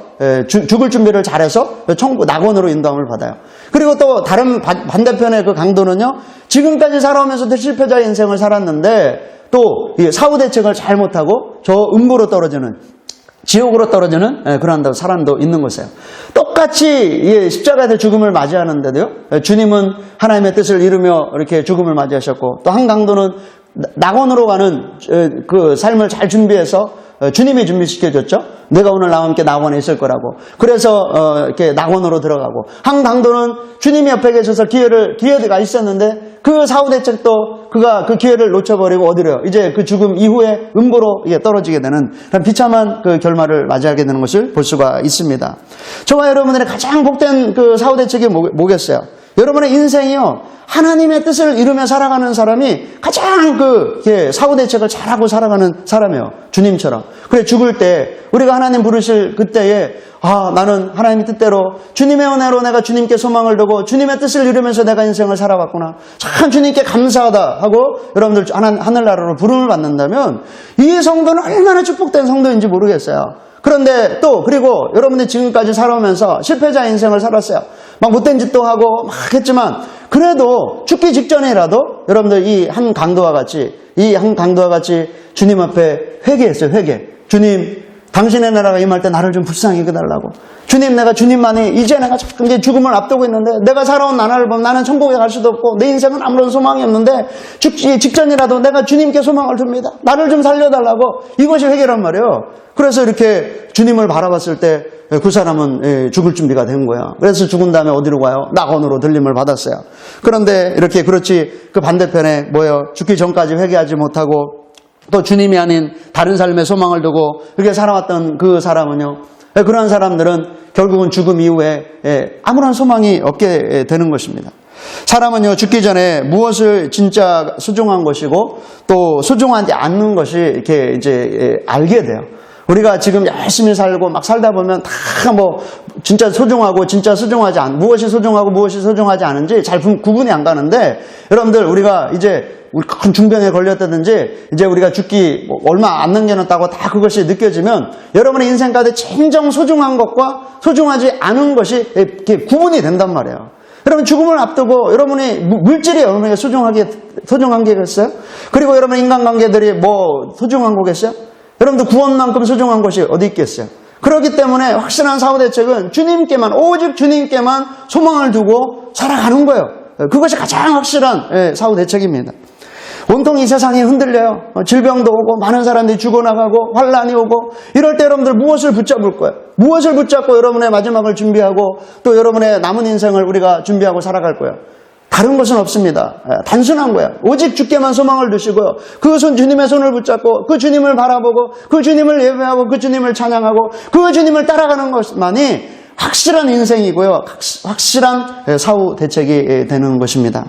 죽을 준비를 잘해서 낙원으로 인도함을 받아요. 그리고 또 다른 반대편의 그 강도는요, 지금까지 살아오면서도 실패자 인생을 살았는데 또 사후 대책을 잘 못하고 저 음부로 떨어지는 지옥으로 떨어지는 그런 사람도 있는 것이에요. 똑같이 십자가에서 죽음을 맞이하는데도요. 주님은 하나님의 뜻을 이루며 이렇게 죽음을 맞이하셨고 또 한 강도는 낙원으로 가는 그 삶을 잘 준비해서 주님이 준비시켜줬죠. 내가 오늘 나와 함께 낙원에 있을 거라고. 그래서 이렇게 낙원으로 들어가고 한 강도는 주님이 옆에 계셔서 기회가 있었는데 그 사후대책도 그가 그 기회를 놓쳐버리고 어디로요? 이제 그 죽음 이후에 음보로 떨어지게 되는 그런 비참한 그 결말을 맞이하게 되는 것을 볼 수가 있습니다. 저와 여러분들의 가장 복된 그 사후대책이 뭐겠어요? 여러분의 인생이요, 하나님의 뜻을 이루며 살아가는 사람이 가장 사후대책을 잘하고 살아가는 사람이에요. 주님처럼. 그래, 죽을 때, 우리가 하나님 부르실 그때에, 나는 하나님의 뜻대로, 주님의 은혜로 내가 주님께 소망을 두고, 주님의 뜻을 이루면서 내가 인생을 살아왔구나. 참 주님께 감사하다 하고, 여러분들 하늘나라로 부름을 받는다면, 이 성도는 얼마나 축복된 성도인지 모르겠어요. 그런데 또 그리고 여러분들이 지금까지 살아오면서 실패자 인생을 살았어요. 막 못된 짓도 하고 막 했지만 그래도 죽기 직전이라도 여러분들 이 한 강도와 같이 주님 앞에 회개했어요. 회개. 주님, 당신의 나라가 임할 때 나를 좀 불쌍히 여겨달라고. 주님, 내가 주님만이 이제 내가 이제 죽음을 앞두고 있는데 내가 살아온 나날을 보면 나는 천국에 갈 수도 없고 내 인생은 아무런 소망이 없는데 죽기 직전이라도 내가 주님께 소망을 둡니다. 나를 좀 살려달라고. 이것이 회개란 말이에요. 그래서 이렇게 주님을 바라봤을 때 그 사람은 죽을 준비가 된 거야. 그래서 죽은 다음에 어디로 가요? 낙원으로 들림을 받았어요. 그런데 이렇게 그렇지 그 반대편에 죽기 전까지 회개하지 못하고 또 주님이 아닌 다른 삶의 소망을 두고 그렇게 살아왔던 그 사람은요. 그런 사람들은 결국은 죽음 이후에 아무런 소망이 없게 되는 것입니다. 사람은요, 죽기 전에 무엇을 진짜 소중한 것이고 또 소중하지 않는 것이 이렇게 이제 알게 돼요. 우리가 지금 열심히 살고 막 살다 보면 다 진짜 소중하고 진짜 소중하지 않은, 무엇이 소중하고 무엇이 소중하지 않은지 잘 구분이 안 가는데, 여러분들 우리가 이제 우리 큰 중병에 걸렸다든지 이제 우리가 죽기 얼마 안 남겨놨다고 다 그것이 느껴지면 여러분의 인생 가운데 진정 소중한 것과 소중하지 않은 것이 이렇게 구분이 된단 말이에요. 여러분 죽음을 앞두고 여러분의 물질이 여러분에게 소중한 게겠어요? 그리고 여러분의 인간관계들이 소중한 거겠어요? 여러분들 구원만큼 소중한 것이 어디 있겠어요? 그렇기 때문에 확실한 사후대책은 오직 주님께만 소망을 두고 살아가는 거예요. 그것이 가장 확실한 사후대책입니다. 온통 이 세상이 흔들려요. 질병도 오고 많은 사람들이 죽어나가고 환란이 오고 이럴 때 여러분들 무엇을 붙잡을 거예요? 무엇을 붙잡고 여러분의 마지막을 준비하고 또 여러분의 남은 인생을 우리가 준비하고 살아갈 거예요? 다른 것은 없습니다. 단순한 거야. 오직 주께만 소망을 두시고요. 그 주님의 손을 붙잡고 그 주님을 바라보고 그 주님을 예배하고 그 주님을 찬양하고 그 주님을 따라가는 것만이 확실한 인생이고요. 확실한 사후 대책이 되는 것입니다.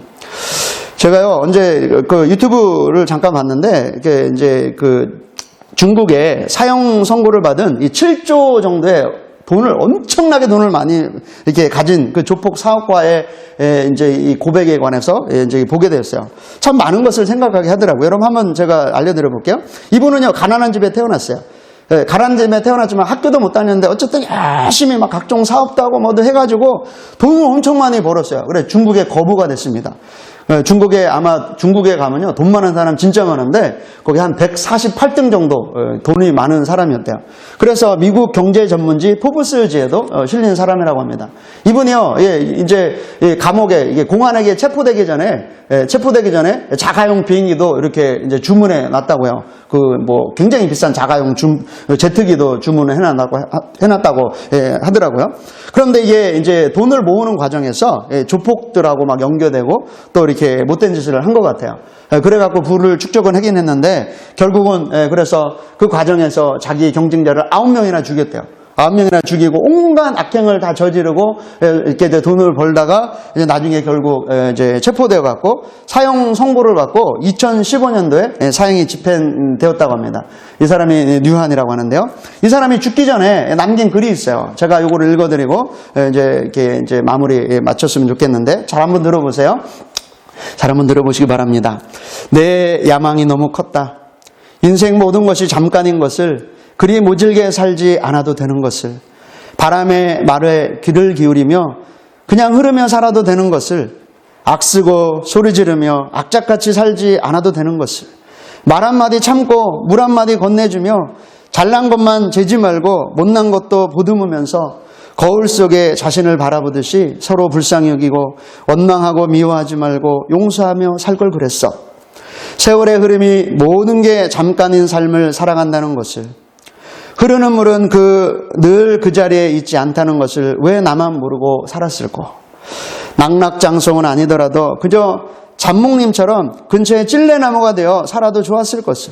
제가요, 언제 그 유튜브를 잠깐 봤는데 이게 이제 그 중국에 사형 선고를 받은 이 7조 정도의 엄청나게 돈을 많이 이렇게 가진 그 조폭 사업가의 이제 이 고백에 관해서 이제 보게 되었어요. 참 많은 것을 생각하게 하더라고요. 여러분 한번 제가 알려드려 볼게요. 이분은요, 가난한 집에 태어났어요. 가난한 집에 태어났지만 학교도 못 다녔는데 어쨌든 열심히 막 각종 사업도 하고 뭐도 해가지고 돈을 엄청 많이 벌었어요. 그래, 중국의 거부가 됐습니다. 중국에 가면요, 돈 많은 사람 진짜 많은데, 거기 한 148등 정도 돈이 많은 사람이었대요. 그래서 미국 경제 전문지 포브스지에도 실린 사람이라고 합니다. 이분이요, 이제 감옥에, 공안에게 체포되기 전에 자가용 비행기도 이렇게 이제 주문해 놨다고요. 굉장히 비싼 자가용 제트기도 주문을 해놨다고 하더라고요. 그런데 이게 이제 돈을 모으는 과정에서 조폭들하고 막 연결되고 또 이렇게 못된 짓을 한 것 같아요. 그래갖고 부를 축적은 하긴 했는데 결국은 그래서 그 과정에서 자기 경쟁자를 9명이나 죽였대요. 9명이나 죽이고 온갖 악행을 다 저지르고 이렇게 이제 돈을 벌다가 이제 나중에 결국 이제 체포되어 갖고 사형 선고를 받고 2015년도에 사형이 집행되었다고 합니다. 이 사람이 류한이라고 하는데요. 이 사람이 죽기 전에 남긴 글이 있어요. 제가 이거를 읽어드리고 이렇게 이제 마무리 마쳤으면 좋겠는데 잘 한번 들어보세요. 잘 한번 들어보시기 바랍니다. 내 야망이 너무 컸다. 인생 모든 것이 잠깐인 것을, 그리 모질게 살지 않아도 되는 것을, 바람의 말에 귀를 기울이며 그냥 흐르며 살아도 되는 것을, 악쓰고 소리 지르며 악착같이 살지 않아도 되는 것을, 말 한마디 참고 물 한마디 건네주며 잘난 것만 재지 말고 못난 것도 보듬으면서 거울 속에 자신을 바라보듯이 서로 불쌍히 여기고 원망하고 미워하지 말고 용서하며 살 걸 그랬어. 세월의 흐름이 모든 게 잠깐인 삶을 살아간다는 것을, 흐르는 물은 늘 그 자리에 있지 않다는 것을 왜 나만 모르고 살았을꼬. 낙락장성은 아니더라도 그저 잡목님처럼 근처에 찔레나무가 되어 살아도 좋았을 것을,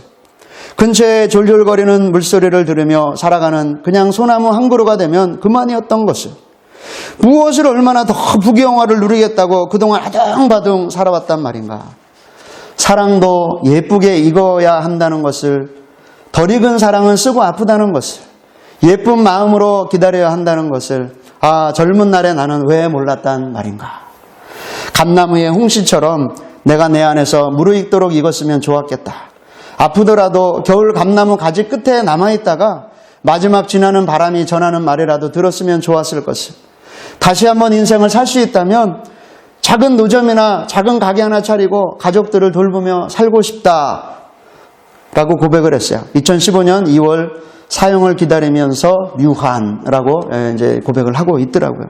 근처에 졸졸거리는 물소리를 들으며 살아가는 그냥 소나무 한 그루가 되면 그만이었던 것을, 무엇을 얼마나 더 부귀영화를 누리겠다고 그동안 아둥바둥 살아왔단 말인가. 사랑도 예쁘게 익어야 한다는 것을, 덜 익은 사랑은 쓰고 아프다는 것을, 예쁜 마음으로 기다려야 한다는 것을, 젊은 날에 나는 왜 몰랐단 말인가. 감나무의 홍시처럼 내가 내 안에서 무르익도록 익었으면 좋았겠다. 아프더라도 겨울 감나무 가지 끝에 남아있다가 마지막 지나는 바람이 전하는 말이라도 들었으면 좋았을 것을, 다시 한번 인생을 살 수 있다면 작은 노점이나 작은 가게 하나 차리고 가족들을 돌보며 살고 싶다 라고 고백을 했어요. 2015년 2월 사형을 기다리면서 유한라고 이제 고백을 하고 있더라고요.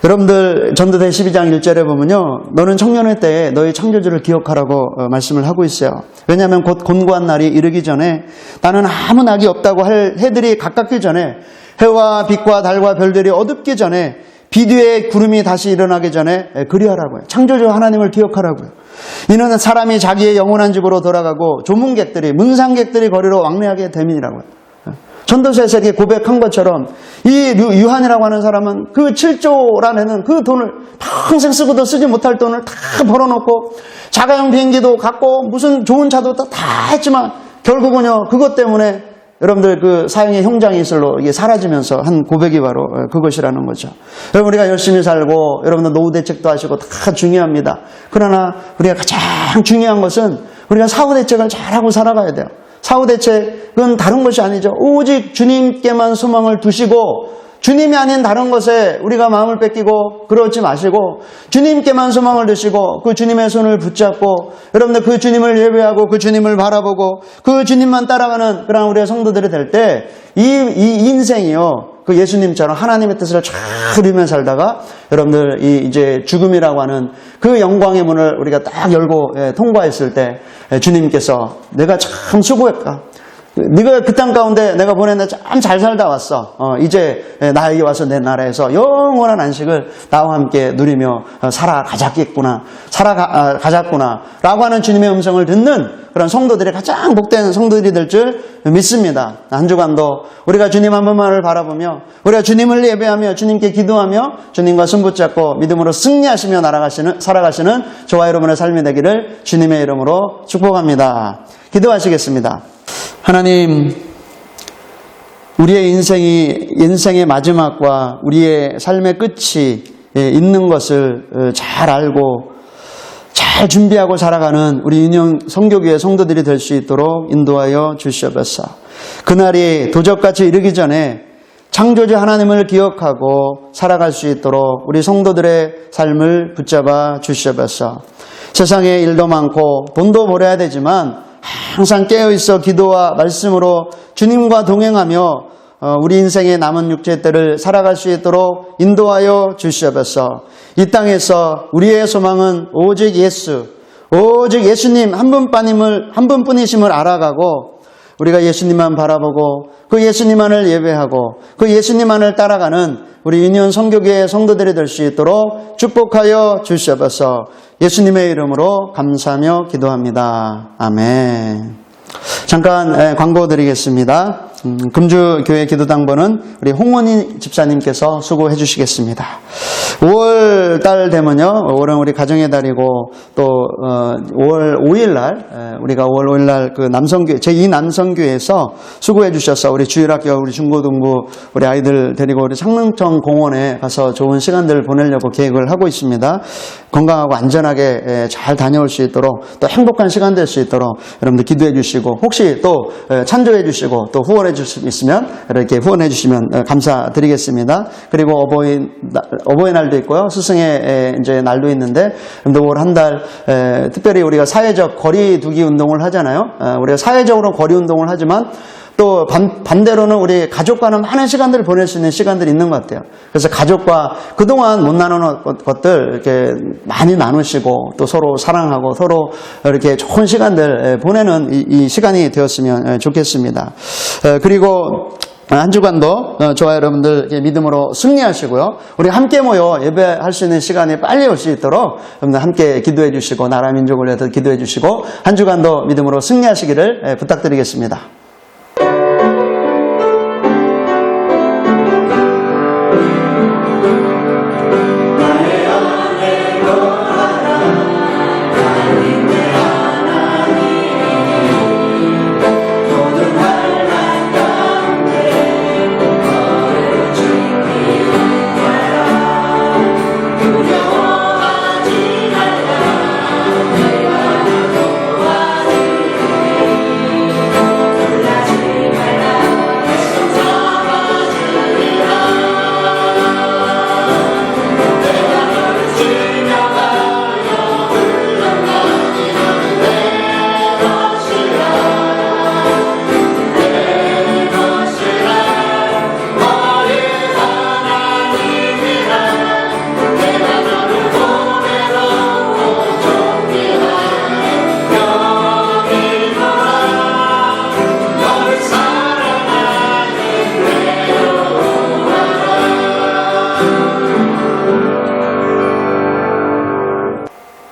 여러분들 전도서 12장 1절에 보면요, 너는 청년의 때에 너의 창조주를 기억하라고 말씀을 하고 있어요. 왜냐하면 곧 곤고한 날이 이르기 전에, 나는 아무 낙이 없다고 할 해들이 가깝기 전에, 해와 빛과 달과 별들이 어둡기 전에, 비 뒤에 구름이 다시 일어나기 전에 그리하라고요. 창조주 하나님을 기억하라고요. 이는 사람이 자기의 영원한 집으로 돌아가고 조문객들이, 문상객들이 거리로 왕래하게 됨이라고요. 전도서에서 이렇게 고백한 것처럼 이 유한이라고 하는 사람은 그 7조라는 그 돈을 평생 쓰고도 쓰지 못할 돈을 다 벌어놓고 자가용 비행기도 갖고 무슨 좋은 차도 다 했지만 결국은요, 그것 때문에 여러분들 그 사형의 형장이 있을로 이게 사라지면서 한 고백이 바로 그것이라는 거죠. 여러분, 우리가 열심히 살고 여러분들 노후 대책도 하시고 다 중요합니다. 그러나 우리가 가장 중요한 것은 우리가 사후 대책을 잘하고 살아가야 돼요. 사후 대책은 다른 것이 아니죠. 오직 주님께만 소망을 두시고 주님이 아닌 다른 것에 우리가 마음을 뺏기고 그러지 마시고 주님께만 소망을 두시고 그 주님의 손을 붙잡고 여러분들 그 주님을 예배하고 그 주님을 바라보고 그 주님만 따라가는 그런 우리의 성도들이 될 때 이 인생이요, 그 예수님처럼 하나님의 뜻을 잘 이루며 살다가 여러분들 이제 죽음이라고 하는 그 영광의 문을 우리가 딱 열고 통과했을 때 주님께서 내가 참 수고했다. 네가 그 땅 가운데 내가 보냈는데 참 잘 살다 왔어. 이제 나에게 와서 내 나라에서 영원한 안식을 나와 함께 누리며 살아가자겠구나. 살아가자꾸나. 라고 하는 주님의 음성을 듣는 그런 성도들이 가장 복된 성도들이 될 줄 믿습니다. 한 주간도 우리가 주님 한 분만을 바라보며 우리가 주님을 예배하며 주님께 기도하며 주님과 손붙잡고 믿음으로 승리하시며 살아가시는 저와 여러분의 삶이 되기를 주님의 이름으로 축복합니다. 기도하시겠습니다. 하나님, 우리의 인생의 마지막과 우리의 삶의 끝이 있는 것을 잘 알고 잘 준비하고 살아가는 우리 인형 성교교회 성도들이 될 수 있도록 인도하여 주시옵소서. 그날이 도적같이 이르기 전에 창조주 하나님을 기억하고 살아갈 수 있도록 우리 성도들의 삶을 붙잡아 주시옵소서. 세상에 일도 많고 돈도 벌어야 되지만 항상 깨어있어 기도와 말씀으로 주님과 동행하며 우리 인생의 남은 육체 때를 살아갈 수 있도록 인도하여 주시옵소서. 이 땅에서 우리의 소망은 오직 오직 예수님 한 분뿐이심을 알아가고 우리가 예수님만 바라보고 그 예수님만을 예배하고 그 예수님만을 따라가는 우리 유니온 성교교회 성도들이 될 수 있도록 축복하여 주시옵소서. 예수님의 이름으로 감사하며 기도합니다. 아멘. 잠깐 광고 드리겠습니다. 금주교회 기도당번은 우리 홍원희 집사님께서 수고해 주시겠습니다. 5월 달 되면요, 5월은 우리 가정의 달이고 또 5월 5일 날 우리가 5월 5일 날 그 남성교회 제2 남성교회에서 수고해 주셔서 우리 주일학교 우리 중고등부 우리 아이들 데리고 우리 창릉천 공원에 가서 좋은 시간들을 보내려고 계획을 하고 있습니다. 건강하고 안전하게 잘 다녀올 수 있도록 또 행복한 시간 될 수 있도록 여러분들 기도해 주시고 혹시 또 찬조해 주시고 또 후원해 주실 수 있으면 이렇게 후원해 주시면 감사드리겠습니다. 그리고 어버이날도 있고요. 스승의 이제 날도 있는데 올 한 달 특별히 우리가 사회적 거리 두기 운동을 하잖아요. 우리가 사회적으로 거리 운동을 하지만 또 반대로는 우리 가족과는 많은 시간들을 보낼 수 있는 시간들이 있는 것 같아요. 그래서 가족과 그동안 못 나누는 것들 이렇게 많이 나누시고 또 서로 사랑하고 서로 이렇게 좋은 시간들 보내는 이 시간이 되었으면 좋겠습니다. 그리고 한 주간도 저와 여러분들 믿음으로 승리하시고요. 우리 함께 모여 예배할 수 있는 시간이 빨리 올 수 있도록 여러분들 함께 기도해 주시고 나라 민족을 위해서 기도해 주시고 한 주간도 믿음으로 승리하시기를 부탁드리겠습니다.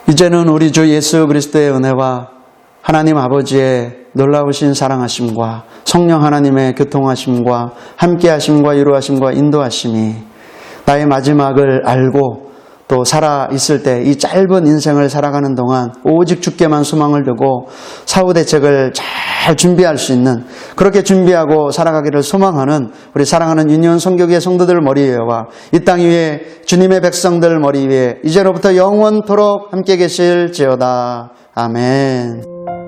이제는 우리 주 예수 그리스도의 은혜와 하나님 아버지의 놀라우신 사랑하심과 성령 하나님의 교통하심과 함께하심과 위로하심과 인도하심이 나의 마지막을 알고 또 살아있을 때 이 짧은 인생을 살아가는 동안 오직 주께만 소망을 두고 사후 대책을 잘 준비할 수 있는 그렇게 준비하고 살아가기를 소망하는 우리 사랑하는 유니온 성교회 성도들 머리 위에와 이 땅 위에 주님의 백성들 머리 위에 이제로부터 영원토록 함께 계실지어다. 아멘.